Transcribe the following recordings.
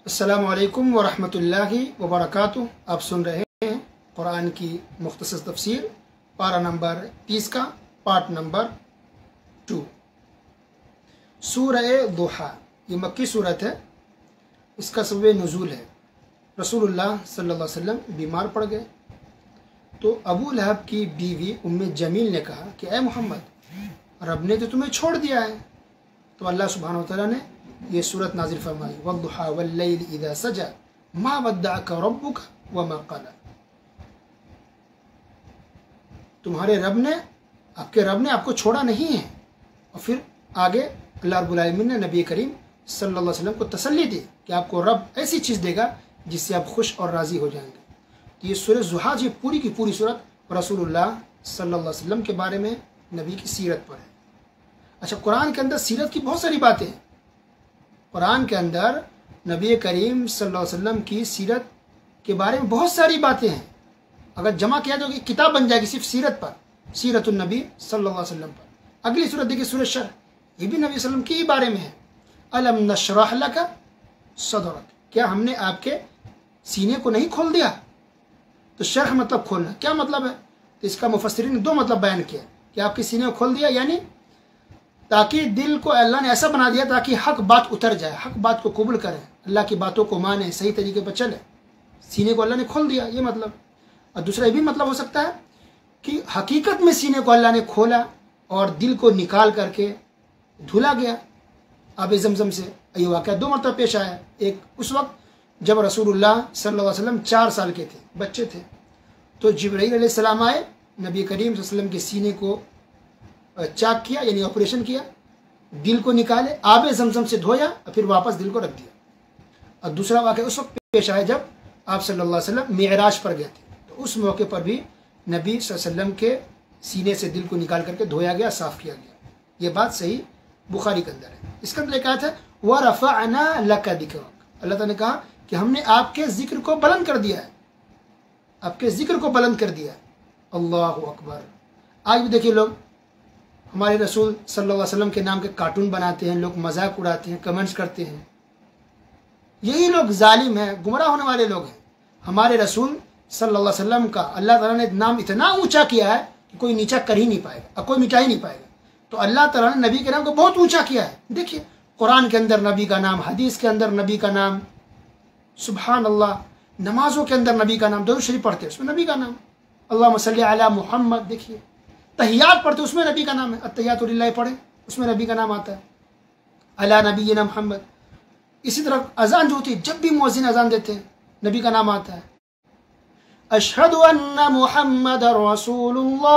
अस्सलामु अलैकुम वरहमतुल्लाहि वबरकातुह। आप सुन रहे हैं कुरान की मुख्तसर तफसीर पारा नंबर 30 का पार्ट नंबर 2। सूरह दुहा ये मक्की सूरत है। इसका सबब नुज़ूल है रसूलुल्लाह सल्लल्लाहु अलैहि वसल्लम बीमार पड़ गए तो अबू लहब की बीवी उम्मे जमील ने कहा कि ए मोहम्मद, रब ने तो तुम्हें छोड़ दिया है। तो अल्लाह सुब्हानहु व तआला ने ये सूरत नाजिल फरमाई, वद्दुहा वल्लैल इज़ा सजा मा वद्दअका रब्बुका वमा क़ला। तुम्हारे रब ने, आपके रब ने आपको छोड़ा नहीं है। और फिर आगे अल्लाह रब्बुल आलमीन ने नबी करीम सल्लल्लाहु अलैहि वसल्लम को तसल्ली दी कि आपको रब ऐसी चीज़ देगा जिससे आप खुश और राज़ी हो जाएंगे। तो ये सूरह ज़ुहा ये पूरी की पूरी सूरत रसूलुल्लाह सल्लल्लाहु अलैहि वसल्लम के बारे में, नबी की सीरत पर है। अच्छा, कुरान के अंदर सीरत की बहुत सारी बातें हैं। कुरान के अंदर नबी करीम सल्लल्लाहु अलैहि वसल्लम की सीरत के बारे में बहुत सारी बातें हैं। अगर जमा किया तो किताब बन जाएगी सिर्फ सीरत पर, सीरतुन नबी सल्लल्लाहु अलैहि वसल्लम पर। अगली सूरत देखिए, सूरह शरह, ये भी नबी वसल्लम के ही बारे में है। अलम नशरह लका सदरक, क्या हमने आपके सीने को नहीं खोल दिया? तो शरह मतलब खोलना, क्या मतलब है? तो इसका मुफस्सिरीन ने दो मतलब बयान किया कि आपके सीने को खोल दिया, यानी ताकि दिल को अल्लाह ने ऐसा बना दिया ताकि हक बात उतर जाए, हक बात को कबूल करें, अल्लाह की बातों को माने, सही तरीके पर चले। सीने को अल्लाह ने खोल दिया, ये मतलब। और दूसरा ये भी मतलब हो सकता है कि हकीकत में सीने को अल्लाह ने खोला और दिल को निकाल करके धुला गया आब ज़मज़म से। ये वाक़या दो मरतबा पेश आया। एक उस वक्त जब रसूलुल्लाह सल्लल्लाहु अलैहि वसल्लम 4 साल के थे, बच्चे थे, तो जिब्राईल अलैहिस्सलाम आए, नबी करीम सल्लल्लाहु अलैहि वसल्लम के सीने को चाक किया, यानी ऑपरेशन किया, दिल को निकाले, आब ज़मज़म से धोया और फिर वापस दिल को रख दिया। और दूसरा वाक़या उस वक्त पेश आया जब आप सल्लल्लाहु अलैहि वसल्लम मिअराज पर गए थे, तो उस मौके पर भी नबी सल्लल्लाहु अलैहि वसल्लम के सीने से दिल को निकाल करके धोया गया, साफ़ किया गया। ये बात सही बुखारी के अंदर है। इसके अंदर एक आयत है, व रफ़अना लका ज़िक्रक, अल्लाह ताला ने कहा कि हमने आपके जिक्र को बुलंद कर दिया है, आपके जिक्र को बुलंद कर दिया है। अल्लाहु अकबर। आज भी देखिए लोग हमारे रसूल सल्लल्लाहु अलैहि वसल्लम के नाम के कार्टून बनाते हैं, लोग मजाक उड़ाते हैं, कमेंट्स करते हैं। यही लोग जालिम हैं, गुमराह होने वाले लोग हैं। हमारे रसूल सल्लल्लाहु अलैहि वसल्लम का अल्लाह ताला ने नाम इतना ऊंचा किया है कि कोई नीचा कर ही नहीं पाएगा और कोई मिटा ही नहीं पाएगा। तो अल्लाह ताला ने नबी के नाम को बहुत ऊंचा किया है। देखिए कुरान के अंदर नबी का नाम, हदीस के अंदर नबी का नाम, सुबहान अल्लाह, नमाजों के अंदर नबी का नाम, दरूद शरीफ पढ़ते हैं उसमें नबी का नाम, अल्लाहुम्मा सल्ली अला मुहम्मद। देखिए तहियात पढ़ते उसमें नबी का नाम है, अत्तहियातु लिल्लाह पढ़े उसमें नबी का नाम आता है, अला नबीना मुहम्मद। इसी तरह अजान जो होती है, जब भी मुअज्जिन अजान देते हैं नबी का नाम आता है, अशहदु अन्ना मुहम्मदर रसूलुल्लाह।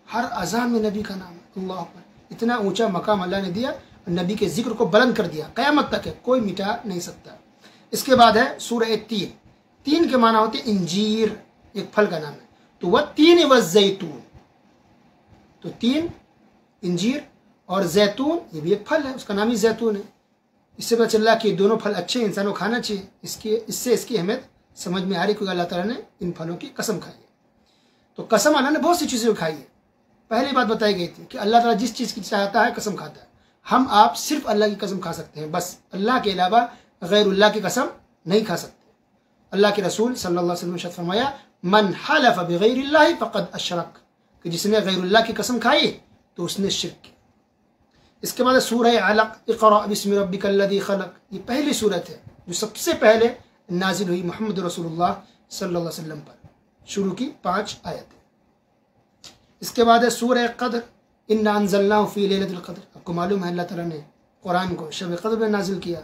हर अजान में नबी का नाम है। अल्लाह अकबर। इतना ऊंचा मकाम अल्लाह ने दिया और नबी के जिक्र को बुलंद कर दिया, क़यामत तक है, कोई मिटा नहीं सकता। इसके बाद है सूरह तीन। तीन के माना होते हैं इंजीर, एक फल का नाम है। तो वह तीन व जैतून, तो तीन, इंजीर और जैतून, ये भी एक फल है, उसका नाम ही जैतून है। इससे पता चल रहा कि दोनों फल अच्छे हैं, इंसान को खाना चाहिए। इससे इसकी अहमियत समझ में आ रही, क्योंकि अल्लाह ताला ने इन फलों की कसम खाई है। तो कसम अल्लाह ने बहुत सी चीज़ें खाई है। पहली बात बताई गई थी कि अल्लाह ताला जिस चीज़ की चाहता है कसम खाता है। हम आप सिर्फ अल्लाह की कसम खा सकते हैं, बस अल्लाह के अलावा गैरुल्लाह की कसम नहीं खा सकते। अल्लाह के रसूल सल्लल्लाहु अलैहि वसल्लम ने इरशाद फरमाया, मन हलफ बिगैरिल्लाहि फ़क़द अशरक, कि जिसने गैरुल्लाह की कसम खाई तो उसने शिर्क किया। इसके बाद सूरह अलक, इक़रा बिस्मि रब्बिकल्लज़ी खलक, ये पहली सूरत है जो सबसे पहले नाजिल हुई मोहम्मद रसूलुल्लाह सल्लल्लाहु अलैहि वसल्लम पर, शुरू की 5 आयतें। इसके बाद है सूरह क़द्र, इन्ना अंज़लनाहु फ़ी लैलतिल क़द्र। आपको मालूम है अल्लाह ताला ने कुरान को शब क़द्र में नाजिल किया,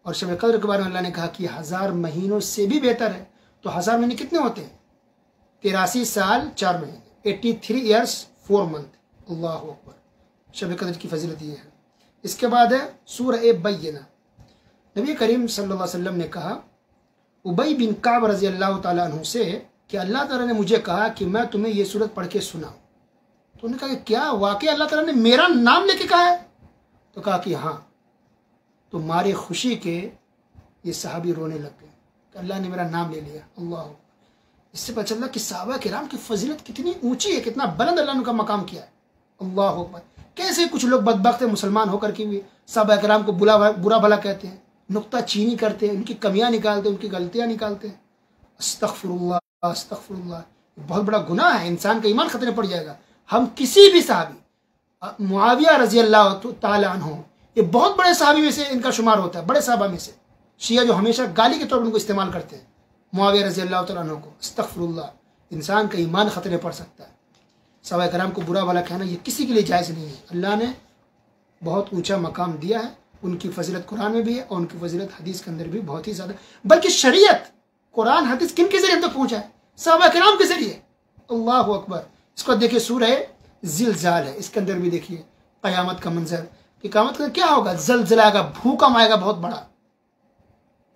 और शब क़द्र के बारे में अल्लाह ने कहा कि 1000 महीनों से भी बेहतर है। तो 1000 महीने कितने होते हैं? 83 साल 4 महीने, 83 ईयर्स 4 मंथ। अल्लाह अकबर। शब क़द्र की फजीलत ये है। इसके बाद है सूरह बय्यिना। नबी करीम सल्लल्लाहु अलैहि वसल्लम ने कहा उबई बिन काब रज़ी अल्लाह ताला अन्हु से कि अल्लाह ताला ने मुझे कहा कि मैं तुम्हें ये सूरत पढ़ के सुनाऊं। तो उन्होंने कहा कि क्या वाकई अल्लाह ताला ने मेरा नाम लेके कहा है? तो कहा कि हाँ। तो मारे खुशी के ये सहाबी रोने लग गए कि अल्लाह ने मेरा नाम ले लिया। अल्लाह। इससे पता चल रहा कि सहाबा किराम की फजीलत कितनी ऊंची है, कितना बुलंद अल्लाह ने उनका मकाम किया है। अल्लाह अकबर। कैसे कुछ लोग बदबख्त मुसलमान होकर के भी साहबा कराम को बुरा भला कहते हैं, नुक्ता चीनी करते हैं, उनकी कमियां निकालते हैं, उनकी गलतियां निकालते हैं। अस्तगफिरुल्लाह अस्तगफिरुल्लाह, बहुत बड़ा गुनाह है, इंसान का ईमान खतरे पड़ जाएगा। हम किसी भी सहाबी, मुआविया रजी अल्लाह ताला अन्हु, ये बहुत बड़े सहाबी में से इनका शुमार होता है, बड़े साहबा में से। शिया जो हमेशा गाली के तौर पर उनको इस्तेमाल करते हैं, मुआविया रजी अल्लाह ताला अन्हु को, अस्तगफिरुल्लाह, इंसान का ईमान खतरे पड़ सकता है। सहाबा कराम को बुरा भला कहना ये किसी के लिए जायज़ नहीं है। अल्लाह ने बहुत ऊंचा मकाम दिया है, उनकी फजीलत कुरान में भी है और उनकी फजीलत हदीस के अंदर भी बहुत ही ज़्यादा। बल्कि शरीयत कुरान हदीस किन के जरिए हम तक पहुँचा है? सहाबा कराम के जरिए। अल्लाह अकबर। इसको देखिए, सूरह ज़िलज़ाल है, इसके अंदर भी देखिए क़यामत का मंजर कि क़यामत का क्या होगा, ज़लज़ला आएगा, भूकंप आएगा बहुत बड़ा,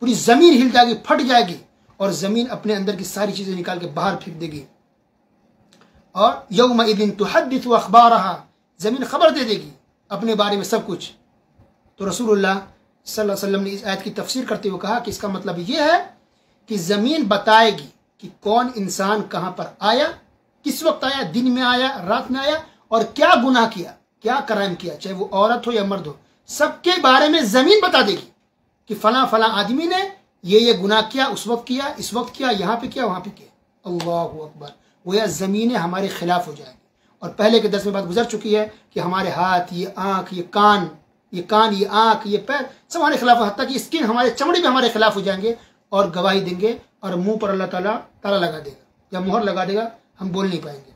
पूरी ज़मीन हिल जाएगी, फट जाएगी और ज़मीन अपने अंदर की सारी चीज़ें निकाल के बाहर फेंक देगी। और यौमइज़िन तुहद्दिसु अख़बारहा, ज़मीन खबर दे देगी अपने बारे में सब कुछ। तो रसूलुल्लाह सल्लल्लाहु अलैहि वसल्लम ने इस आयत की तफसीर करते हुए कहा कि इसका मतलब ये है कि ज़मीन बताएगी कि कौन इंसान कहाँ पर आया, किस वक्त आया, दिन में आया, रात में आया, और क्या गुनाह किया, क्या क्राइम किया, चाहे वो औरत हो या मर्द हो, सबके बारे में ज़मीन बता देगी कि फला फला आदमी ने ये गुनाह किया, उस वक्त किया, इस वक्त किया, यहाँ पे किया, वहाँ पे किया। अल्लाह अकबर। वो या ज़मीनें हमारे खिलाफ हो जाएगी। और पहले के दर्स में बात गुजर चुकी है कि हमारे हाथ, ये आँख, ये कान, ये आँख, ये पैर सब हमारे खिलाफ, हत्ता कि स्किन, हमारे चमड़ी भी हमारे खिलाफ हो जाएंगे और गवाही देंगे और मुंह पर अल्लाह ताला ताला लगा देगा या मुहर लगा देगा, हम बोल नहीं पाएंगे,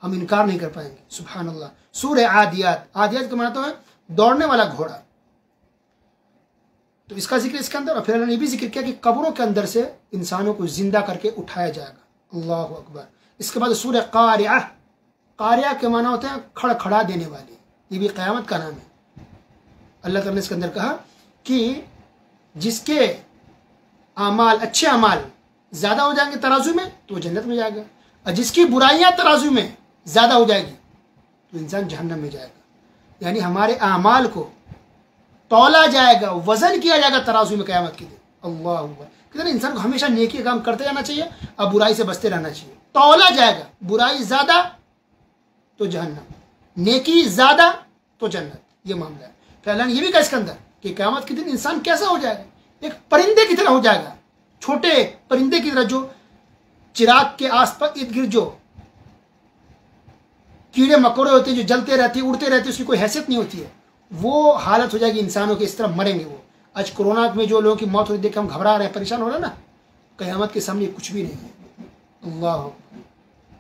हम इनकार नहीं कर पाएंगे। सुभान अल्लाह। सूरह आदियात, आदियात का माना तो है दौड़ने वाला घोड़ा, तो इसका जिक्र इसके अंदर। और फिर अल्लाह ने भी जिक्र किया कि कब्रों के अंदर से इंसानों को जिंदा करके उठाया जाएगा। अल्लाह अकबर। इसके बाद सूरह कारिया, कारिया के माना होते हैं खड़खड़ा देने वाली, ये भी क़यामत का नाम है। अल्लाह ताला ने इसके अंदर कहा कि जिसके आमाल, अच्छे अमाल ज़्यादा हो जाएंगे तराजू में तो वो जन्नत में जाएगा, और जिसकी बुराइयां तराजू में ज़्यादा हो जाएगी तो इंसान जहन्नम में जाएगा। यानी हमारे आमाल को तौला जाएगा, वजन किया जाएगा तराजू में क़यामत के दिन। अल्लाह अकबर। कितने इंसान को हमेशा नेकी काम करते रहना चाहिए और बुराई से बचते रहना चाहिए। तौला जाएगा, बुराई ज़्यादा तो जहन्नम, नेकी ज़्यादा तो जन्नत, ये मामला है। फिर अल्लाह ने ये भी कहा इसके अंदर कि क़यामत के दिन इंसान कैसा हो जाएगा, एक परिंदे की तरह हो जाएगा, छोटे परिंदे की तरह, जो चिराग के आसपास इर्द गिर्द जो कीड़े मकोड़े होते हैं, जो जलते रहते हैं, उड़ते रहते हैं, उसकी कोई हैसियत नहीं होती है, वो हालत हो जाएगी इंसानों की, इस तरह मरेंगे वो। आज कोरोना में जो लोगों की मौत हो रही, देख हम घबरा रहे हैं, परेशान हो रहे हैं ना, क़यामत के सामने कुछ भी नहीं है। अल्लाह।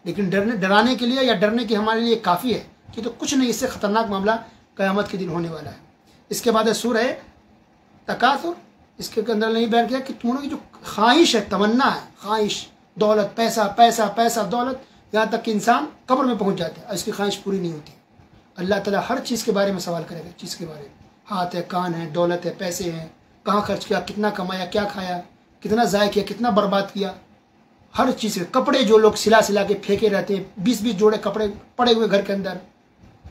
लेकिन डराने के लिए या डरने के हमारे लिए काफ़ी है कि तो कुछ नहीं, इससे ख़तरनाक मामला क़यामत के दिन होने वाला है। इसके बाद है सूरह तकासुर, इसके अंदर नहीं बयान किया कि तुम्हारी की जो ख्वाहिश है, तमन्ना है, ख्वाहिश, दौलत, पैसा पैसा पैसा दौलत, यहाँ तक कि इंसान कब्र में पहुँच जाता है और इसकी ख्वाहिश पूरी नहीं होती। अल्लाह ताला हर चीज़ के बारे में सवाल करेगा, चीज़ के बारे में, हाथ है, कान है, दौलत है, पैसे हैं, कहाँ खर्च किया, कितना कमाया, क्या खाया, कितना ज़ाया किया, कितना बर्बाद किया, हर चीज़। कपड़े जो लोग सिला सिला के फेंके रहते हैं, 20-20 जोड़े कपड़े पड़े हुए घर के अंदर,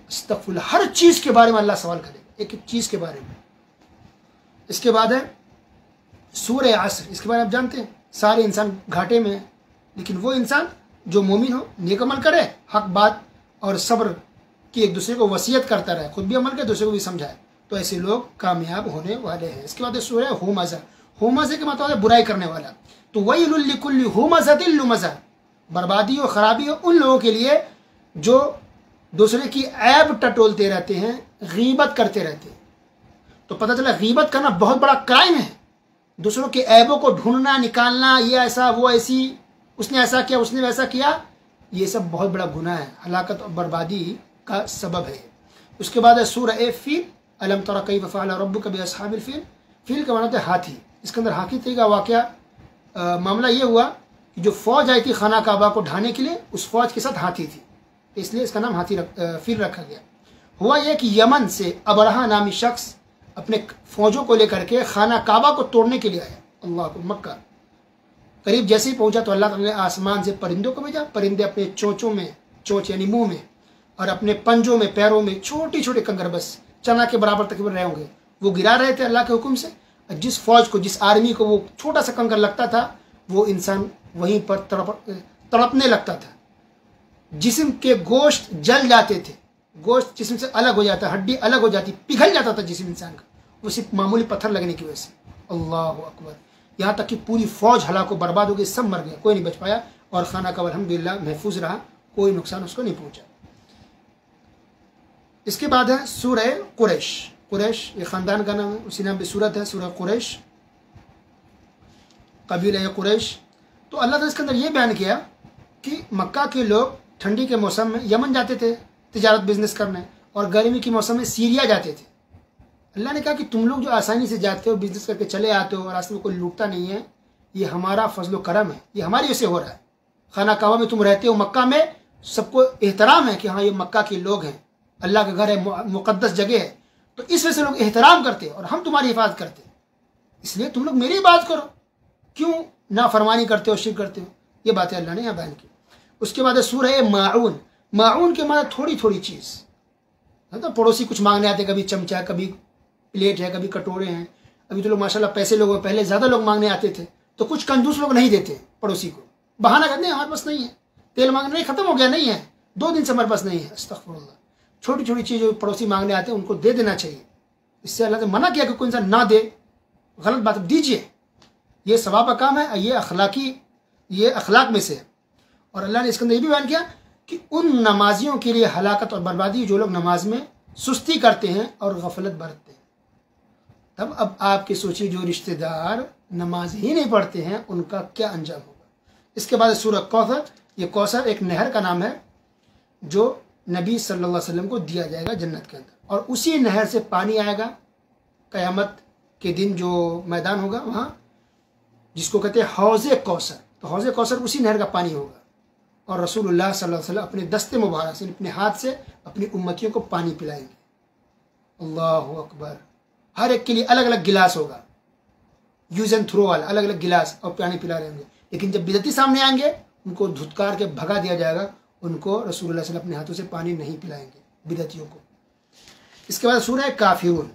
अस्तगफुरुल्लाह, हर चीज़ के बारे में अल्लाह सवाल करेगा, एक एक चीज़ के बारे में। इसके बाद है सूरह असर, इसके बारे में आप जानते हैं, सारे इंसान घाटे में है, लेकिन वो इंसान जो मोमिन हो, नेक अमल करे, हक बात और सब्र की एक दूसरे को वसीयत करता रहे, खुद भी अमल करे, दूसरे को भी समझाए, तो ऐसे लोग कामयाब होने वाले हैं। इसके बाद सूरह हुमज़ा, हुमज़ा के मतलब है बुराई करने वाला। तो वैलुल लिकुल्लि हुमज़तिन लुमज़ा, बर्बादी और ख़राबी हो उन लोगों के लिए जो दूसरे की ऐब टटोलते रहते हैं, गीबत करते रहते हैं। तो पता चला गीबत करना बहुत बड़ा क्राइम है, दूसरों के ऐबों को ढूंढना, निकालना, ये ऐसा, वो ऐसी, उसने ऐसा किया, उसने वैसा किया, ये सब बहुत बड़ा गुनाह है, हलाकत और बर्बादी का सबब है। उसके बाद है सूरह फील, अलम तरा कैफ फ़अल रब्बुका बिअस्हाबिल फील। फील का मतलब है हाथी। इसके अंदर हाथी का वाक़या मामला ये हुआ कि जो फ़ौज आई थी खाना काबा को ढाने के लिए, उस फ़ौज के साथ हाथी थी, इसलिए इसका नाम फील रखा गया। हुआ यह कि यमन से अबरहा नामी शख्स अपने फ़ौजों को लेकर के खाना काबा को तोड़ने के लिए आया। अल्लाह को मक्का करीब जैसे ही पहुंचा तो अल्लाह ताला ने आसमान से परिंदों को भेजा। परिंदे अपने चोंचों में, चोंच यानी मुंह में, और अपने पंजों में, पैरों में छोटी छोटे कंकर, बस चना के बराबर तकरीबन रहे होंगे, वो गिरा रहे थे अल्लाह के हुक्म से। जिस फौज को, जिस आर्मी को वो छोटा सा कंकर लगता था, वो इंसान वहीं पर तड़पने लगता था, जिस्म के गोश्त जल जाते थे, गोश्त जिस्म से अलग हो जाता, हड्डी अलग हो जाती, पिघल जाता था जिस्म इंसान का, वो सिर्फ मामूली पत्थर लगने की वजह से। अल्लाह अकबर। यहाँ तक कि पूरी फौज हलाको बर्बाद हो गई, सब मर गए, कोई नहीं बच पाया, और खाना का अल्हम्दुलिल्लाह महफूज रहा, कोई नुकसान उसको नहीं पहुंचा। इसके बाद है सूरह कुरैश। कुरैश ये ख़ानदान का नाम है, उसी नाम पे सूरत है, सूरह कुरैश, कबीला कुरैश। तो अल्लाह ताला इसके अंदर ये बयान किया कि मक्का के लोग ठंडी के मौसम में यमन जाते थे तिजारत बिजनेस करने, और गर्मी के मौसम में सीरिया जाते थे। अल्लाह ने कहा कि तुम लोग जो आसानी से जाते हो, बिजनेस करके चले आते हो, और रास्ते में कोई लूटता नहीं है, ये हमारा फजल करम है, ये हमारी वजह से हो रहा है। खाना काबा में तुम रहते हो, मक्का में सबको एहतराम है कि हाँ ये मक्का के लोग हैं, अल्लाह का घर है, मुकद्दस जगह है, तो इस वजह से लोग एहतराम करते हैं और हम तुम्हारी हिफाजत करते हैं, इसलिए तुम लोग मेरी बात करो, क्यों नाफरमानी करते हो, शिर्क करते हो। ये बातें अल्लाह ने यहाँ बयान की। उसके बाद सूरह माऊन। माऊन के माना थोड़ी थोड़ी चीज़, तो पड़ोसी कुछ मांगने आते, कभी चमचा, कभी प्लेट है, कभी कटोरे हैं। अभी तो लोग माशाल्लाह पैसे लोग, पहले ज़्यादा लोग मांगने आते थे, तो कुछ कंजूस लोग नहीं देते पड़ोसी को, बहाना करते हैं हमारे पास नहीं है, तेल मांगने नहीं, खत्म हो गया, नहीं है, 2 दिन से हमारे पास नहीं है। अस्तगफुरुल्लाह। छोटी छोटी चीज़ जो पड़ोसी मांगने आते हैं उनको दे देना चाहिए। इससे अल्लाह ने मना किया कि कोई इंसान ना दे, गलत बात, दीजिए, ये सवाब का काम है, ये अखलाक में से है। और अल्लाह ने इसके अंदर ये भी बयान किया कि उन नमाजियों के लिए हलाकत और बर्बादी जो लोग नमाज में सुस्ती करते हैं और गफलत बरतते हैं। तब अब आपके सोचिए, जो रिश्तेदार नमाज ही नहीं पढ़ते हैं उनका क्या अंजाम होगा। इसके बाद सूरह कौसर। ये कौसर एक नहर का नाम है जो नबी सल्लल्लाहु अलैहि वसल्लम को दिया जाएगा जन्नत के अंदर, और उसी नहर से पानी आएगा क़यामत के दिन, जो मैदान होगा वहाँ, जिसको कहते हैं हौज़े कौसर। तो हौज़े कौसर उसी नहर का पानी होगा, और रसूलुल्लाह सल्लल्लाहु अलैहि वसल्लम अपने दस्ते मुबारक से, अपने हाथ से अपनी उम्मतियों को पानी पिलाएंगे। अल्लाहु अकबर। हर एक के लिए अलग अलग गिलास होगा, यूज एंड थ्रो वाला, अलग अलग गिलास, और पानी पिला रहे होंगे। लेकिन जब बिदती सामने आएंगे उनको धुतकार के भगा दिया जाएगा, उनको रसूलुल्लाह सल्लल्लाहु अलैहि वसल्लम अपने हाथों से पानी नहीं पिलाएंगे बिदतियों को। इसके बाद सूरह काफिरून।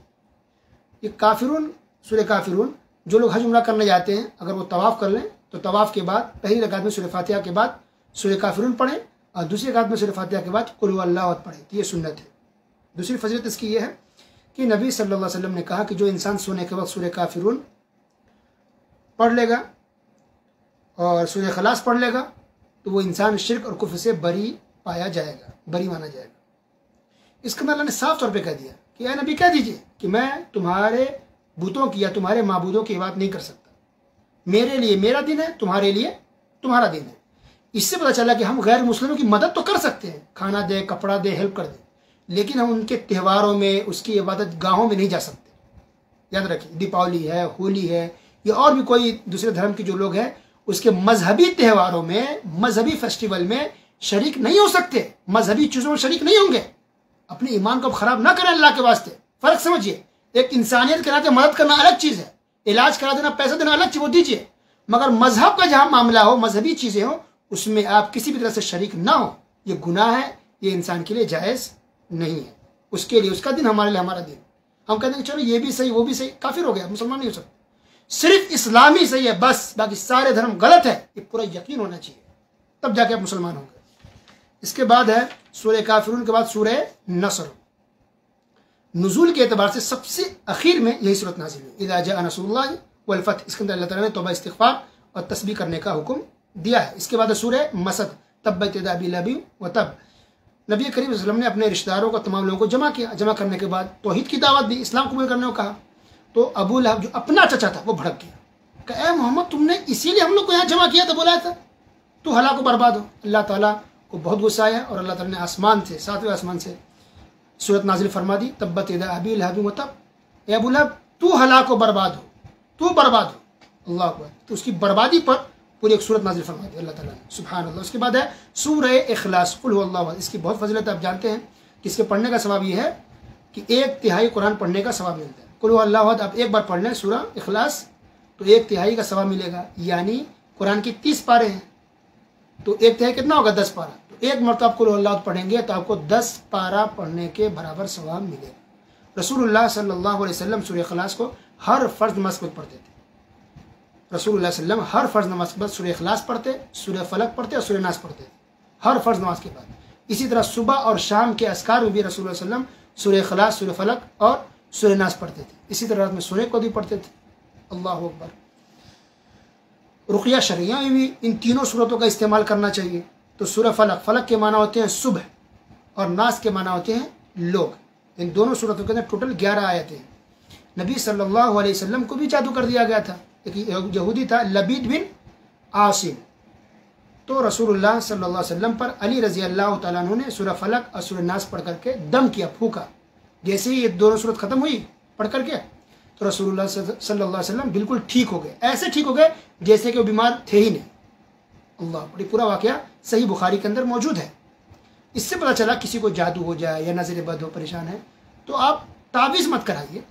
ये काफिरून, सूरह काफिरून, जो लोग हज उम्रा करने जाते हैं, अगर वो तवाफ़ कर लें तो तवाफ़ के बाद पहली रकात में सूरह फातिहा के बाद सूरह काफिरून पढ़ें, और दूसरी रकात में सूरह फातिहा के बाद कुल हुवल्लाहु अहद पढ़ें। तो ये सुन्नत है। दूसरी फजीलत इसकी ये है कि नबी सल्लल्लाहु अलैहि वसल्लम ने कहा कि जो इंसान सोने के वक्त सूरह काफिरून पढ़ लेगा और सूरह खलास पढ़ लेगा, तो वो इंसान शिर्क और कुफ्र से बरी पाया जाएगा, बरी माना जाएगा। इसके अंदर अल्लाह ने साफ तौर पे कह दिया कि ऐ नबी, कह दीजिए कि मैं तुम्हारे बूतों की या तुम्हारे माबूदों की बात नहीं कर सकता। मेरे लिए मेरा दिन है, तुम्हारे लिए तुम्हारा दिन है। इससे पता चला कि हम गैर मुस्लिमों की मदद तो कर सकते हैं, खाना दे, कपड़ा दे, हेल्प कर दे, लेकिन हम उनके त्योहारों में, उसकी इबादत गाहों में नहीं जा सकते। याद रखिए, दीपावली है, होली है, या और भी कोई दूसरे धर्म के जो लोग हैं, उसके मजहबी त्योहारों में, मजहबी फेस्टिवल में शरीक नहीं हो सकते, मजहबी चीज़ों में शरीक नहीं होंगे। अपने ईमान को खराब ना करें अल्लाह के वास्ते। फ़र्क समझिए, एक इंसानियत के नाते मदद करना अलग चीज़ है, इलाज करा देना, पैसा देना अलग चीज़, वो दीजिए, मगर मजहब का जहाँ मामला हो, मजहबी चीज़ें हो, उसमें आप किसी भी तरह से शरीक ना हो, ये गुनाह है, ये इंसान के लिए जायज़ नहीं है। उसके लिए उसका दिन, हमारे लिए हमारा दिन। हम कहते हैं चलो ये भी सही, वो भी सही, काफिर हो गया, मुसलमान नहीं हो सकता। सिर्फ इस्लाम ही सही है बस, बाकी सारे धर्म गलत है, ये पूरा यकीन होना चाहिए, तब जाके आप मुसलमान होंगे। इसके बाद है सूरह काफिरून के बाद सूरह नसर। नुज़ूल के एतबार से सबसे आखिर में यही सूरत नाज़िल हुई, इज़ा जाअ नसरुल्लाह वल फतह। इसके अंदर अल्लाह ताला ने तौबा इस्तिग़फ़ार और तस्बीह करने का हुक्म दिया है। इसके बाद सूरह मसद, तब्बत यदा अबी लहब व तब। नबी करीम सल्लल्लाहु अलैहि वसल्लम ने अपने रिश्तेदारों को, तमाम लोगों को जमा किया। जमा करने के बाद तौहीद की दावत दी, इस्लाम कबूल करने को कहा। तो अबू लहब जो अपना चचा था वो भड़क गया, कहा ए मोहम्मद, तुमने इसीलिए हम लोग को यहाँ जमा किया था, बोला था तू हलाक को बर्बाद हो। अल्लाह ताला को बहुत गुस्सा आया और अल्लाह ताला ने आसमान से, 7वें आसमान से सूरत नाजिल फरमा दी, तब्बत यदा अबी लहब व तब। ए अबू लहब, तू हलाक को बर्बाद हो, तू बर्बाद हो। अल्लाह अकबर। तो उसकी बर्बादी पर पूरी एक सूरत नाजिल फरमा दी अल्लाह ताला ने, सुभान अल्लाह। उसके बाद है सूरह इखलास, कुल हुवल्लाहु अहद। इसकी बहुत फजीलत आप जानते हैं कि इसके पढ़ने का सवाब ये है कि 1/3 कुरान पढ़ने का सवाब मिलता है। कुल हुवल्लाहु अहद आप एक बार पढ़ लें सूरह इखलास तो 1/3 का सवाब मिलेगा, यानी कुरान की 30 पारे हैं तो 1/3 कितना होगा, 10 पारा। तो एक मरतबा आप कुल हुवल्लाहु अहद पढ़ेंगे तो आपको 10 पारा पढ़ने के बराबर सवाब मिलेगा। रसूलुल्लाह सल्लल्लाहु अलैहि वसल्लम सूरह इखलास को हर फर्ज नमाज में पढ़ते थे। रसूलुल्लाह सल्लल्लाहु अलैहि वसल्लम हर फर्ज नमाज के बाद सूरह इखलास पढ़ते, सूरह फलक पढ़ते और सूरह नास पढ़ते, हर फर्ज नमाज के बाद। इसी तरह सुबह और शाम के अस्कार में भी रसूलुल्लाह सल्लल्लाहु अलैहि वसल्लम सूरह इखलास, सूरह फलक और सूरह नास पढ़ते थे। इसी तरह रात में सोने को भी पढ़ते थे। अल्लाह अकबर। रुक़या शरइया में भी इन तीनों सूरतों का इस्तेमाल करना चाहिए। तो सूरह फलक, फलक के माना होते हैं सुबह और नास के माना होते हैं लोग। इन दोनों सूरतों के अंदर टोटल 11 आयतें हैं। नबी सल्लल्लाहु अलैहि वसल्लम को भी जादू कर दिया गया था। एक यहूदी था लबीद बिन आसिम, तो रसूलुल्लाह सल्लल्लाहु अलैहि वसल्लम पर अली रजी अल्लाह तआला अन्हु ने सूरह फलक और सूरह नास पढ़ करके दम किया, फूका। जैसे ही ये दोनों सूरत खत्म हुई पढ़ करके तो रसूलुल्लाह सल्लल्लाहु अलैहि वसल्लम बिल्कुल ठीक हो गए, ऐसे ठीक हो गए जैसे कि वो बीमार थे ही नहीं। अल्लाह, बड़ी पूरा वाक़या सही बुखारी के अंदर मौजूद है। इससे पता चला किसी को जादू हो जाए या नज़र बद हो, परेशान है, तो आप तावीज़ मत कराइए,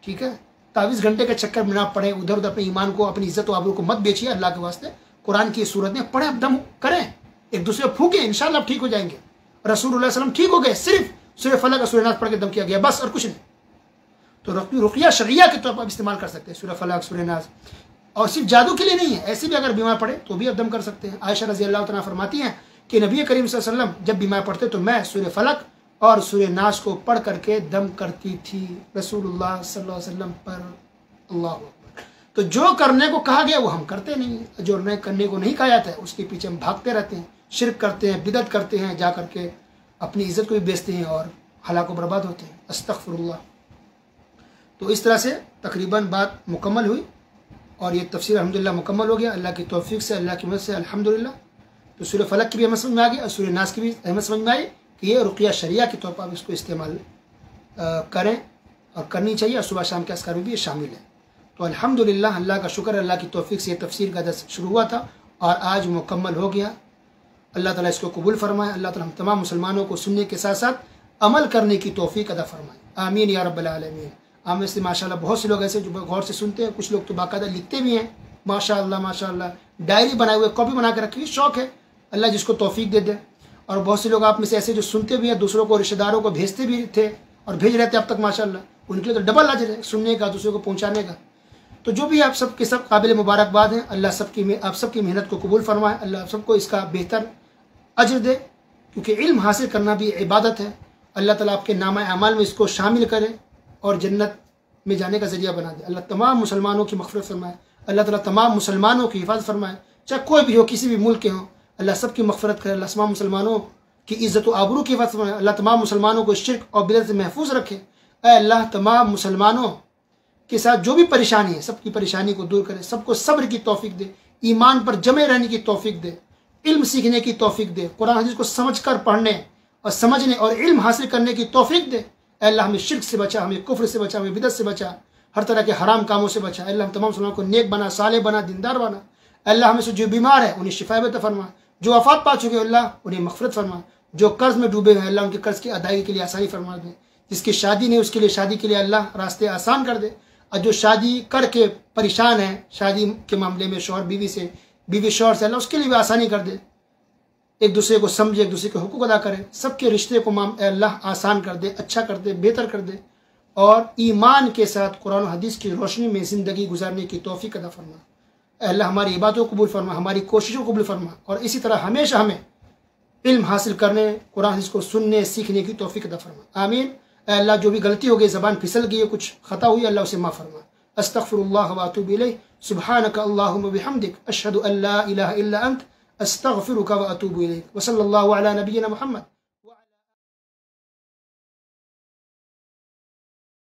ठीक है। तावीज़ घंटे के चक्कर में ना पड़े, उधर उधर अपने ईमान को, अपनी इज्जत व आबरू को मत बेचिए। अल्लाह के वास्ते कुरान की सूरत में पढ़े, दम करें, एक दूसरे को फूके, इंशाअल्लाह आप ठीक हो जाएंगे। रसूलुल्लाह सल्लल्लाहु अलैहि वसल्लम ठीक हो गए, सिर्फ सूरह फलक और सूरह नास पढ़ के दम किया गया, बस, और कुछ नहीं। तो रुक़या शरइया के तौर पर आप इस्तेमाल कर सकते हैं सूरह फलक, सूरह नास। और सिर्फ जादू के लिए नहीं है, ऐसे भी अगर बीमार पड़े तो भी आप दम कर सकते हैं। आयशा रज़ी अल्लाह तआला फरमाती हैं कि नबी करीम सल्लल्लाहु अलैहि वसल्लम जब बीमार पड़ते तो मैं सूरह फलक और सूरह नास को पढ़ करके दम करती थी रसूलुल्लाह सल्लल्लाहु अलैहि वसल्लम पर। अल्लाह अकबर। तो जो करने को कहा गया वो हम करते नहीं हैं, जो न करने को नहीं कहा जाता है उसके पीछे हम भागते रहते हैं, शिरक करते हैं, बिदअत करते हैं, जा करके अपनी इज्जत को भी बेचते हैं और हलाको बर्बाद होते हैं। अस्तगफिरुल्लाह। तो इस तरह से तकरीबन बात मुकम्मल हुई और ये तफसीर अल्हम्दुलिल्लाह मुकम्मल हो गया अल्लाह की तौफीक से, अल्लाह की मदद से, अल्हम्दुलिल्लाह। तो सूरह फलक की भी हमें समझ में आ गई और सूरह नास की भी हमें समझ में आई कि ये रुक़या शरिया के तौर पर आप इसको इस्तेमाल करें और करनी चाहिए, और सुबह शाम के अस्कार में भी ये शामिल है। तो अल्हम्दुलिल्लाह, अल्लाह का शुक्र, अल्लाह की तौफीक से ये तफसीर का दर्स शुरू हुआ था और आज मुकम्मल हो गया। अल्लाह ताला इसको कबूल फरमाए। अल्लाह ताला हम तमाम मुसलमानों को सुनने के साथ साथ अमल करने की तौफीक अदा फरमाए। आमीन या रब्बल आलमीन। आमिर से माशाल्लाह बहुत से लोग ऐसे जो गौर से सुनते हैं, कुछ लोग तो बाकायदा लिखते भी हैं, माशाल्लाह माशाल्लाह, डायरी बनाए हुए, कॉपी बना के रखी हुई, शौक है, अल्लाह जिसको तौफीक दे दे। और बहुत से लोग आप में से ऐसे जो सुनते भी हैं, दूसरों को, रिश्तेदारों को भेजते भी थे और भेज रहे थे अब तक, माशाल्लाह, उनके लिए तो डबल अजर है सुनने का, दूसरों को पहुँचाने का। तो जो भी आप सब के सब काबिल मुबारकबाद हैं। अल्लाह आप सबकी मेहनत को कबूल फरमाए, अल्लाह सबको इसका बेहतर अजर दे, क्योंकि इल्म हासिल करना भी इबादत है। अल्लाह ताला आपके नामा अमाल में इसको शामिल करे और जन्नत में जाने का ज़रिया बना दे। अल्लाह तमाम मुसलमानों की मग़फ़िरत फरमाए। अल्लाह ताला तमाम मुसलमानों की हिफाजत फरमाए, चाहे कोई भी हो, किसी भी मुल्क के हों, अल्लाह सबकी मग़फ़िरत करे। अल्लाह तमाम मुसलमानों की इज़्ज़त व आबरू की हिफाजत फरमाए। अल्लाह तमाम मुसलमानों को शिर्क और बिदअत से महफूज रखे। अल्लाह तमाम मुसलमानों के साथ जो भी परेशानी है, सबकी परेशानी को दूर करे, सबको सब्र की तौफीक दे, ईमान पर जमे रहने की तौफीक दे, इल्म सीखने की तौफीक दे, कुरान हदीस को समझ कर पढ़ने और समझने और इल्म हासिल करने की तौफीक दे। अल्लाह हमें शिर्क से बचा, हमें कुफ्र से बचा, हमें बिदअत से बचा, हर तरह के हराम कामों से बचा। अल्लाह हम तमाम मुसलमानों को नेक बना, साले बना, दीनदार बना। अल्लाह हमें से जो बीमार है उन्हें शिफा अता फरमा, जो वफ़ात पा चुके हैं अल्लाह उन्हें मग़फ़िरत फरमा, जो कर्ज में डूबे हैं अल्लाह उनके कर्ज की अदायगी के लिए आसानी फरमा दे, जिसकी शादी नहीं उसके लिए शादी के लिए अल्लाह रास्ते आसान कर दे, और जो शादी करके परेशान है शादी के मामले में शौहर बीवी से, बीवी शौहर से, अल्लाह उसके लिए भी आसानी कर दे, एक दूसरे को समझे, एक दूसरे के हुकूक अदा करे, सबके रिश्ते को अल्लाह आसान कर दे, अच्छा कर दे, बेहतर कर दे, और ईमान के साथ कुरान और हदीस की रोशनी में ज़िंदगी गुजारने की तौफीक अता फरमा। अल्लाह हमारी इबादतों को कबूल फरमा, हमारी कोशिशों को कबूल फरमा, और इसी तरह हमेशा हमें इल्म हासिल करने, कुरान हदीस को सुनने सीखने की तौफीक अता फरमा। आमीन। अल्लाह जो भी गलती हो गई, ज़बान फिसल गई है, कुछ ख़ता हुई, अल्लाह उसे माफ़ फरमा। अस्तग़फिरुल्लाह व अतूबु इलैह। सुब्हानका अल्लाहुम्मा बिहम्दिक, अशहदु अल्ला इलाहा इल्ला अंत, अस्तग़फिरुका व अतूबु इलैक। व सल्लल्लाहु अला नबिय्यिना मुहम्मद